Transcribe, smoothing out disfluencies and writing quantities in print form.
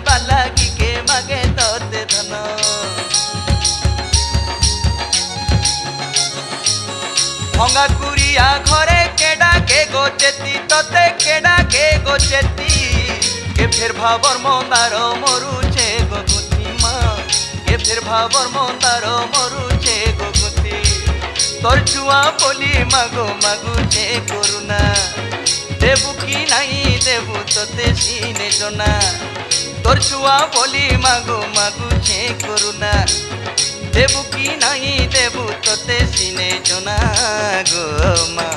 বালাগি কে মাগে তোতে ধন ভঙ্গা কুড়িয়া ঘরে কেডা কে গোচেতি তোতে কেডা কে গোচেতি কে ফের ভাবর মন্দার মরুছে গগুতি মা কে ফের ভাবর মন্দার মরুছে গগুতি তোর ছুয়া বলি মাগো মাগুছে করুণা দেবু কি নাই দেবু তোতে সিনে জনা তোর ছুয়া বলি মাগো মাগুছে করুণা দেবু কি নাই দেবু তোতে সিনে জনা গো মা